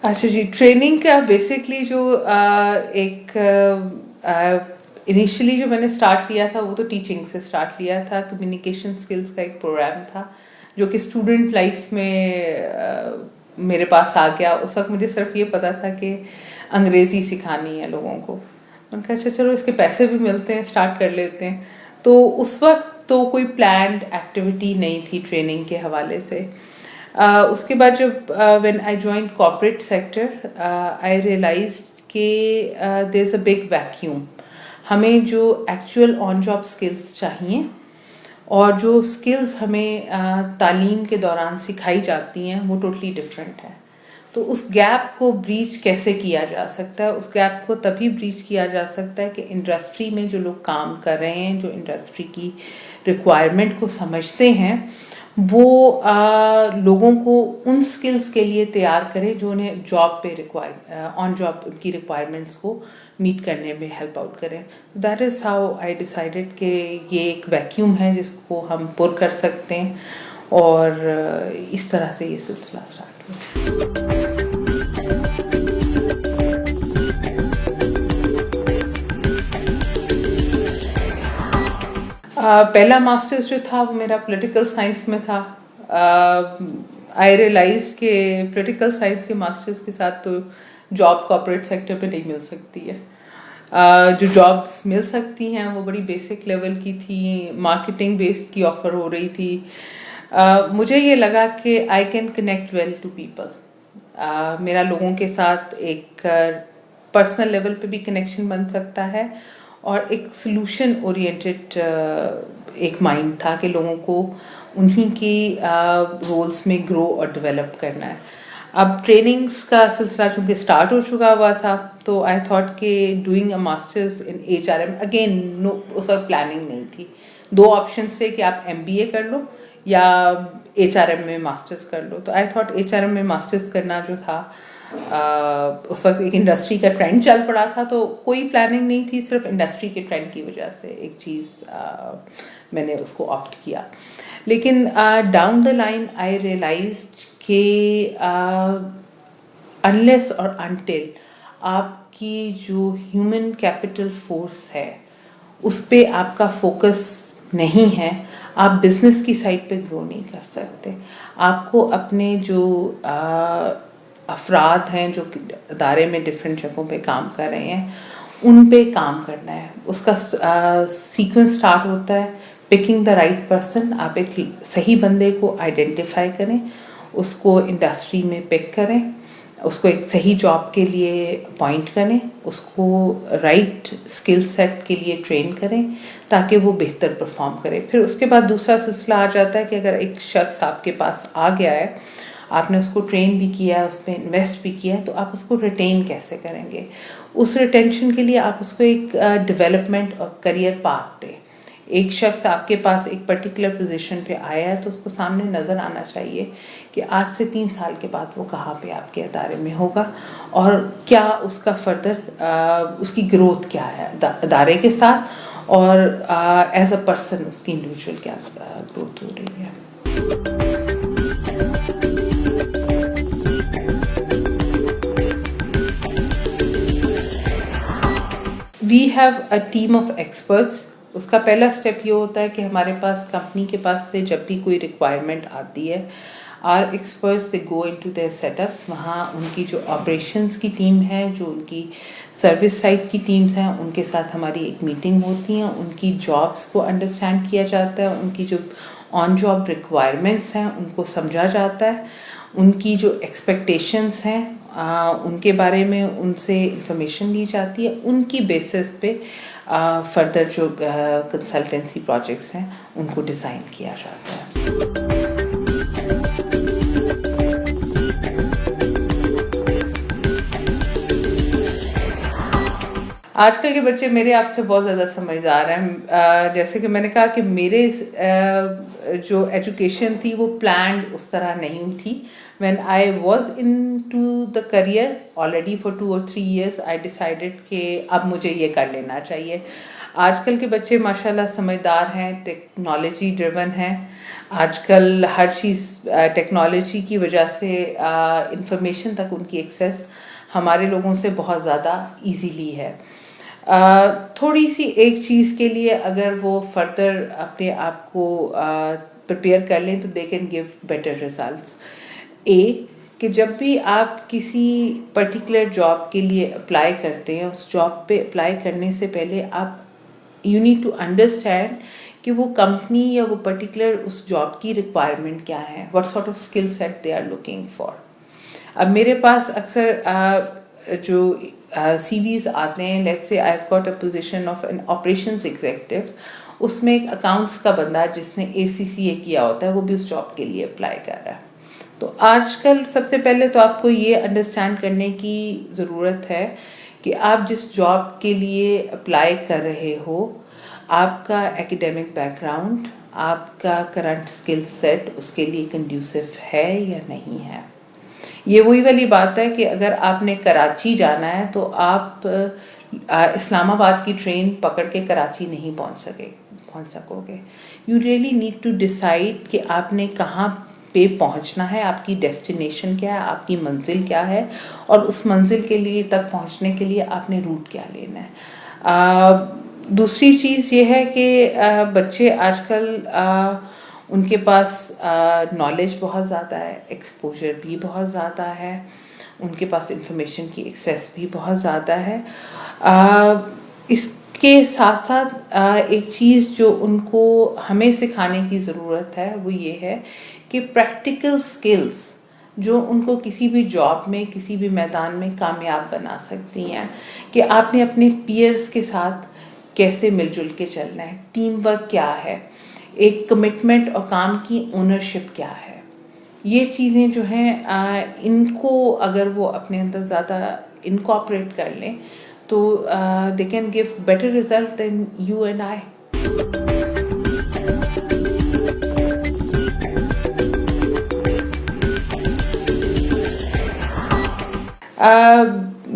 अच्छा जी, ट्रेनिंग का बेसिकली जो एक इनिशियली जो मैंने स्टार्ट लिया था वो तो टीचिंग से स्टार्ट लिया था। कम्युनिकेशन स्किल्स का एक प्रोग्राम था जो कि स्टूडेंट लाइफ में मेरे पास आ गया। उस वक्त मुझे सिर्फ ये पता था कि अंग्रेज़ी सिखानी है लोगों को। मैंने कहा अच्छा चलो इसके पैसे भी मिलते हैं, स्टार्ट कर लेते हैं। तो उस वक्त तो कोई प्लान्ड एक्टिविटी नहीं थी ट्रेनिंग के हवाले से। उसके बाद जब when I join corporate sector I realise कि there is a big vacuum. हमें जो एक्चुअल ऑन जॉब स्किल्स चाहिए और जो स्किल्स हमें तालीम के दौरान सिखाई जाती हैं वो टोटली डिफरेंट है। तो उस गैप को ब्रीच कैसे किया जा सकता है? उस गैप को तभी ब्रीच किया जा सकता है कि इंडस्ट्री में जो लोग काम कर रहे हैं, जो इंडस्ट्री की रिक्वायरमेंट को समझते हैं, वो लोगों को उन स्किल्स के लिए तैयार करें जो उन्हें जॉब पे ऑन जॉब की रिक्वायरमेंट्स को मीट करने में हेल्प आउट करें। That is how I decided कि ये एक वैक्यूम है जिसको हम पुर कर सकते हैं, और इस तरह से ये सिलसिला स्टार्ट हुआ। पहला मास्टर्स जो था वो मेरा पॉलिटिकल साइंस में था। आई रियलाइज कि पॉलिटिकल साइंस के मास्टर्स के साथ तो जॉब कॉर्पोरेट सेक्टर पे नहीं मिल सकती है। जो जॉब्स मिल सकती हैं वो बड़ी बेसिक लेवल की थी, मार्केटिंग बेस्ड की ऑफर हो रही थी। मुझे ये लगा कि I can connect well to people. मेरा लोगों के साथ एक पर्सनल लेवल पे भी कनेक्शन बन सकता है, और एक सोल्यूशन ओरिएंटेड एक माइंड था कि लोगों को उन्हीं की रोल्स में ग्रो और डेवलप करना है। अब ट्रेनिंग्स का सिलसिला चूँकि स्टार्ट हो चुका हुआ था, तो आई थॉट कि doing a masters in HRM, again no, उस वक्त प्लानिंग नहीं थी। दो ऑप्शन से कि आप MBA कर लो या HRM में मास्टर्स कर लो। तो आई थॉट HRM में मास्टर्स करना जो था, उस वक्त एक इंडस्ट्री का ट्रेंड चल पड़ा था, तो कोई प्लानिंग नहीं थी, सिर्फ इंडस्ट्री के ट्रेंड की वजह से एक चीज़ मैंने उसको ऑप्ट किया। लेकिन down the line I realised कि अनलेस और अनटिल आपकी जो ह्यूमन कैपिटल फोर्स है उस पे आपका फोकस नहीं है, आप बिजनेस की साइड पे ग्रो नहीं कर सकते। आपको अपने जो अफराद हैं जो अदारे में डिफरेंट जगहों पे काम कर रहे हैं उन पे काम करना है। उसका सीक्वेंस स्टार्ट होता है पिकिंग द राइट पर्सन। आप एक सही बंदे को आइडेंटिफाई करें, उसको इंडस्ट्री में पिक करें, उसको एक सही जॉब के लिए अपॉइंट करें, उसको राइट स्किल सेट के लिए ट्रेन करें ताकि वो बेहतर परफॉर्म करे। फिर उसके बाद दूसरा सिलसिला आ जाता है कि अगर एक शख्स आपके पास आ गया है, आपने उसको ट्रेन भी किया है, उस पर इन्वेस्ट भी किया है, तो आप उसको रिटेन कैसे करेंगे। उस रिटेंशन के लिए आप उसको एक डेवलपमेंट और करियर पाथ दें। एक शख्स आपके पास एक पर्टिकुलर पोजीशन पे आया है तो उसको सामने नज़र आना चाहिए कि आज से 3 साल के बाद वो कहाँ पे आपके अदारे में होगा और क्या उसका फर्दर उसकी ग्रोथ क्या है अदारे के साथ, और एज अ पर्सन उसकी इंडिविजुअल क्या ग्रोथ हो रही है। We have a team of experts. उसका पहला स्टेप ये होता है कि हमारे पास कंपनी के पास से जब भी कोई रिक्वायरमेंट आती है, आर एक्सपर्ट्स से गो इनटू देयर सेटअप्स। वहाँ उनकी जो ऑपरेशंस की टीम है, जो उनकी सर्विस साइड की टीम्स हैं, उनके साथ हमारी एक मीटिंग होती है। उनकी जॉब्स को अंडरस्टैंड किया जाता है, उनकी जो ऑन जॉब रिक्वायरमेंट्स हैं उनको समझा जाता है, उनकी जो एक्सपेक्टेशंस हैं उनके बारे में उनसे इंफॉर्मेशन ली जाती है। उनकी बेसिस पे फर्दर जो कंसल्टेंसी प्रोजेक्ट्स हैं उनको डिज़ाइन किया जाता है। आजकल के बच्चे मेरे आपसे बहुत ज़्यादा समझदार हैं। जैसे कि मैंने कहा कि मेरे जो एजुकेशन थी वो प्लान्ड उस तरह नहीं थी। When I was into the career already for 2 or 3 years, I decided कि अब मुझे ये कर लेना चाहिए। आजकल के बच्चे माशाल्लाह समझदार हैं, टेक्नोलॉजी ड्रिवन हैं, آج کل ہر چیز ٹیکنالوجی کی وجہ سے انفارمیشن تک ان کی ایکسیس ہمارے لوگوں سے بہت زیادہ ایزیلی ہے. تھوڑی سی ایک چیز کے لیے اگر وہ فردر اپنے آپ کو پریپیئر کر لیں تو they can give better results. کہ جب بھی آپ کسی پرٹیکولر جاب کے لیے اپلائی کرتے ہیں، اس جاب پہ اپلائی کرنے سے پہلے آپ یو نیڈ ٹو انڈرسٹینڈ کہ وہ کمپنی یا وہ پرٹیکولر اس جاب کی ریکوائرمنٹ کیا ہے، what sort of skill set they are looking for. اب میرے پاس اکثر جو سی ویز آتے ہیں، let's say I have got a position of an operations executive, اس میں ایک اکاؤنٹس کا بندہ جس نے ACCA کیا ہوتا ہے وہ بھی اس جاب کے لیے اپلائی کر رہا ہے. تو آج کل سب سے پہلے تو آپ کو یہ انڈرسٹینڈ کرنے کی ضرورت ہے کہ آپ جس جاب کے لیے اپلائی کر رہے ہو، آپ کا ایکیڈیمک بیک گراؤنڈ، آپ کا کرنٹ اسکل سیٹ اس کے لیے کنڈیوسو ہے یا نہیں ہے. یہ وہی والی بات ہے کہ اگر آپ نے کراچی جانا ہے تو آپ اسلام آباد کی ٹرین پکڑ کے کراچی نہیں پہنچ سکو گے. You really need to decide کہ آپ نے کہاں پہ پہنچنا ہے، آپ کی ڈیسٹینیشن کیا ہے، آپ کی منزل کیا ہے، اور اس منزل کے لیے تک پہنچنے کے لیے آپ نے روٹ کیا لینا ہے. دوسری چیز یہ ہے کہ بچے آج کل ان کے پاس نالج بہت زیادہ ہے، ایکسپوجر بھی بہت زیادہ ہے، ان کے پاس انفارمیشن کی ایکسیس بھی بہت زیادہ ہے. اس کے ساتھ ساتھ ایک چیز جو ان کو ہمیں سکھانے کی ضرورت ہے وہ یہ ہے کہ پریکٹیکل سکلز جو ان کو کسی بھی جاب میں، کسی بھی میدان میں کامیاب بنا سکتی ہیں، کہ آپ نے اپنے پیئرز کے ساتھ کیسے مل جل کے چلنا ہے، ٹیم ورک کیا ہے، ایک کمٹمنٹ اور کام کی اونرشپ کیا ہے. یہ چیزیں جو ہیں ان کو اگر وہ اپنے اندر زیادہ انکارپوریٹ کر لیں تو they can give better result than you and I.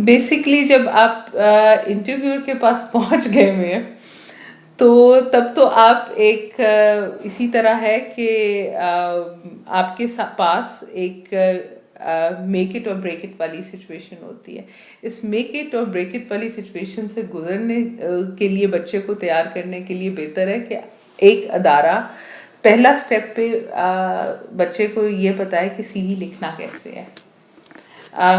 Basically جب آپ انٹرویور کے پاس پہنچ گئے ہوئے ہیں تو تب تو آپ ایک اسی طرح ہے کہ آپ کے پاس ایک میک اٹ اور بریک اٹ والی سچویشن ہوتی ہے. اس میک اٹ اور بریک اٹ والی سچویشن سے گزرنے کے لیے بچے کو تیار کرنے کے لیے بہتر ہے کہ ایک ادارہ پہلا سٹیپ پہ بچے کو یہ بتائے کہ سی وی لکھنا کیسے ہے.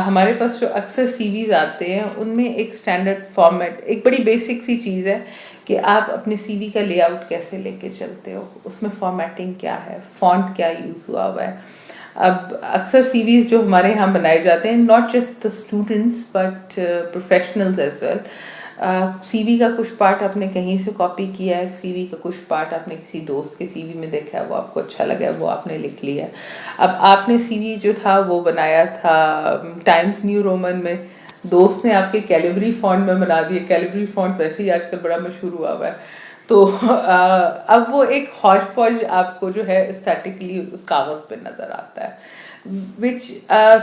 ہمارے پاس جو اکثر سی ویز آتے ہیں ان میں ایک اسٹینڈرڈ فارمیٹ، ایک بڑی بیسک سی چیز ہے کہ آپ اپنے سی وی کا لے آؤٹ کیسے لے کے چلتے ہو، اس میں فارمیٹنگ کیا ہے، فونٹ کیا یوز ہوا ہوا ہے. اب اکثر سی ویز جو ہمارے یہاں بنائے جاتے ہیں، not just the students but professionals as well, C V کا کچھ پارٹ آپ نے کہیں سے کاپی کیا ہے، سی وی کا کچھ پارٹ آپ نے کسی دوست کے سی وی میں دیکھا ہے، وہ آپ کو اچھا لگا ہے، وہ آپ نے لکھ لیا ہے. اب آپ نے سی وی جو تھا وہ بنایا تھا ٹائمز نیو رومن میں، دوست نے آپ کے کیلیبری فونٹ میں بنا دیے. کیلیبری فونٹ ویسے ہی آج کل بڑا مشہور ہوا ہوا ہے. تو اب وہ ایک ہاج پوج آپ کو جو ہے اسٹیٹکلی اس کاغذ پہ نظر آتا ہے، وچ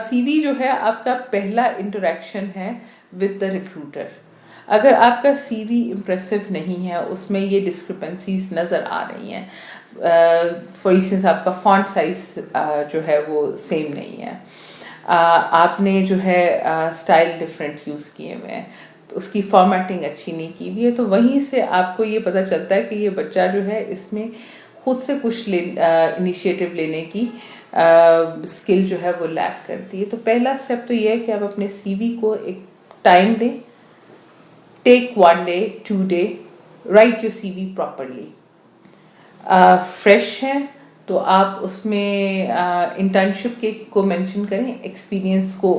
سی وی جو ہے آپ کا پہلا انٹریکشن ہے ود دا ریکروٹر. اگر آپ کا سی وی امپریسو نہیں ہے، اس میں یہ ڈسکرپنسیز نظر آ رہی ہیں، فار انسٹنس آپ کا فونٹ سائز جو ہے وہ سیم نہیں ہے، آپ نے جو ہے اسٹائل ڈفرینٹ یوز کیے ہوئے ہیں، اس کی فارمیٹنگ اچھی نہیں کی ہوئی ہے، تو وہیں سے آپ کو یہ پتہ چلتا ہے کہ یہ بچہ جو ہے اس میں خود سے کچھ انیشیٹو لینے کی اسکل جو ہے وہ لیک کرتی ہے. تو پہلا اسٹیپ تو یہ ہے کہ آپ اپنے سی وی کو ایک ٹائم دیں. Take 1 day, 2 day, write your CV properly. Fresh ہیں تو آپ اس میں انٹرنشپ کے کو مینشن کریں، ایکسپیرئنس کو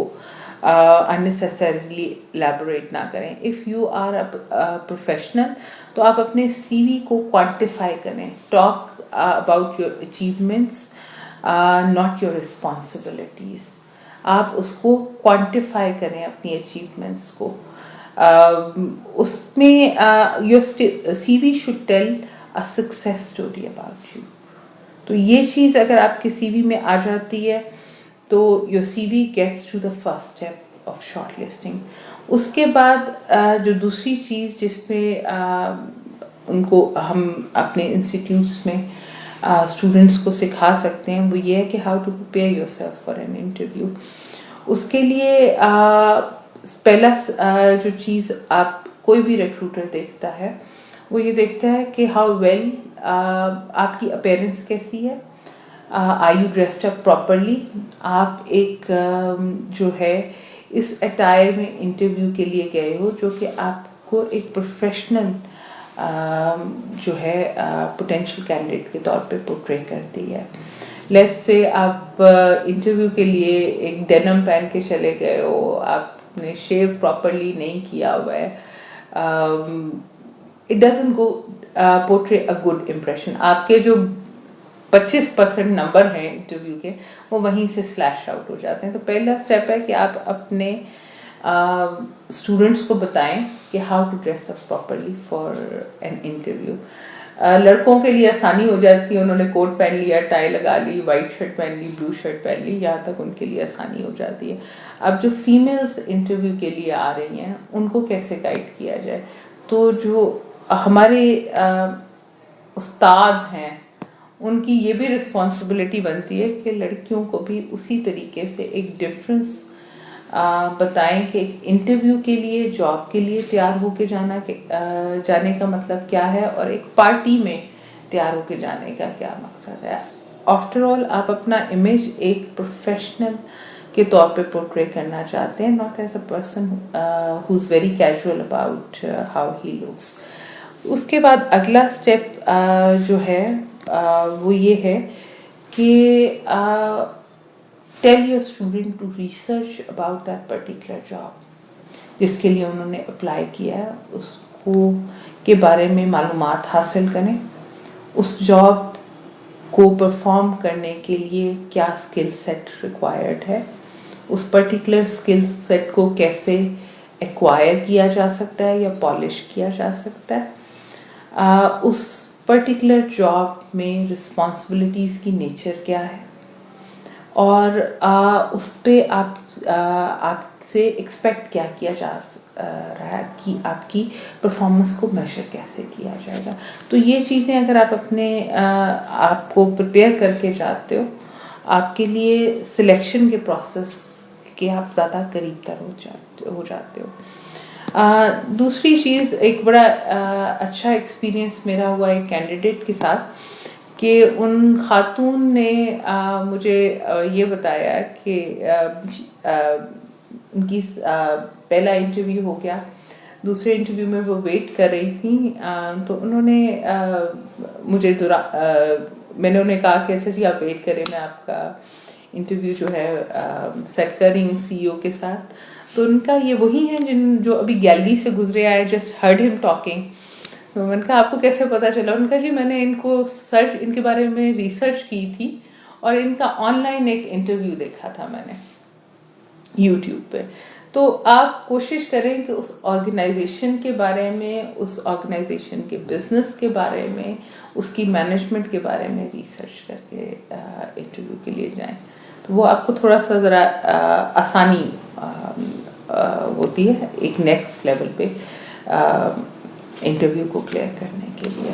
unnecessarily elaborate نہ کریں. اف یو آر پروفیشنل تو آپ اپنے سی وی کو کوانٹیفائی کریں. Talk about your achievements not your responsibilities. آپ اس کو کوانٹیفائی کریں اپنی اچیومنٹس کو. اس میں your C V should tell a success story about you. تو یہ چیز اگر آپ کے سی وی میں آ جاتی ہے تو your C V gets to the first step of shortlisting. اس کے بعد جو دوسری چیز جس پہ ان کو ہم اپنے انسٹیٹیوٹس میں स्टूडेंट्स को सिखा सकते हैं वो ये है कि how to prepare yourself for an interview. उसके लिए पहला जो चीज़ आप कोई भी रिक्रूटर देखता है वो ये देखता है कि हाउ वेल आपकी अपीयरेंस कैसी है, are you dressed up properly, आप एक जो है इस अटायर में इंटरव्यू के लिए गए हो जो कि आपको एक प्रोफेशनल जो है पोटेंशियल कैंडिडेट के तौर पे पोर्ट्रे करती है। लेट्स से आप इंटरव्यू के लिए एक डेनिम पहन के चले गए हो, आपने शेव प्रॉपरली नहीं किया हुआ है, it doesn't go portray a good impression. आपके जो 25% नंबर हैं इंटरव्यू के वो वहीं से स्लैश आउट हो जाते हैं। तो पहला स्टेप है कि आप अपने स्टूडेंट्स को बताएं कि how to dress up properly for an interview. लड़कों के लिए आसानी हो जाती है, उन्होंने कोट पहन लिया, टाई लगा ली, वाइट शर्ट पहन ली, ब्लू शर्ट पहन ली, यहाँ तक उनके लिए आसानी हो जाती है। अब जो फीमेल्स इंटरव्यू के लिए आ रही हैं उनको कैसे गाइड किया जाए, तो जो हमारे उस्ताद हैं उनकी ये भी रिस्पॉन्सिबिलिटी बनती है कि लड़कियों को भी उसी तरीके से एक डिफरेंस बताएं कि इंटरव्यू के लिए, जॉब के लिए तैयार होके जाने का मतलब क्या है और एक पार्टी में तैयार होके जाने का क्या मकसद है। आफ्टर ऑल आप अपना इमेज एक प्रोफेशनल के तौर पे पोर्ट्रे करना चाहते हैं, not as a person who is very casual about how he looks. उसके बाद अगला स्टेप जो है वो ये है कि tell your student to research about that particular job जिसके लिए उन्होंने अप्लाई किया है, उसको के बारे में मालूमात हासिल करें। उस जॉब को परफॉर्म करने के लिए क्या स्किल सेट रिक्वायर्ड है, उस पर्टिकुलर स्किल सेट को कैसे एक्वायर किया जा सकता है या पॉलिश किया जा सकता है, उस पर्टिकुलर जॉब में रिस्पॉन्सिबिलिटीज़ की नेचर क्या है और उस पे आपसे एक्सपेक्ट क्या किया जा रहा है कि आपकी परफॉर्मेंस को मेजर कैसे किया जाएगा। तो ये चीज़ें अगर आप अपने आपको प्रिपेयर करके जाते हो, आपके लिए सिलेक्शन के प्रोसेस के आप ज़्यादा करीब तर हो जाते हो। दूसरी चीज़, एक बड़ा अच्छा एक्सपीरियंस मेरा हुआ एक कैंडिडेट के साथ कि उन खातून ने मुझे ये बताया कि उनकी पहला इंटरव्यू हो गया, दूसरे इंटरव्यू में वो वेट कर रही थी, तो उन्होंने मुझे मैंने उन्हें कहा कि अच्छा जी आप वेट करें, मैं आपका इंटरव्यू जो है सेट कर रही हूँ सीईओ के साथ। तो उनका ये वही हैं जो अभी गैलरी से गुजरे आए, जस्ट हर्ड हिम टॉकिंग। तो मैंने कहा आपको कैसे पता चला? उनका जी मैंने इनके बारे में रिसर्च की थी और इनका ऑनलाइन एक इंटरव्यू देखा था मैंने यूट्यूब पे। तो आप कोशिश करें कि उस ऑर्गेनाइजेशन के बारे में, उस ऑर्गेनाइजेशन के बिजनेस के बारे में, उसकी मैनेजमेंट के बारे में रिसर्च करके इंटरव्यू के लिए जाएं। तो वो आपको थोड़ा सा ज़रा आसानी होती है एक नेक्स्ट लेवल पे इंटरव्यू को क्लियर करने के लिए।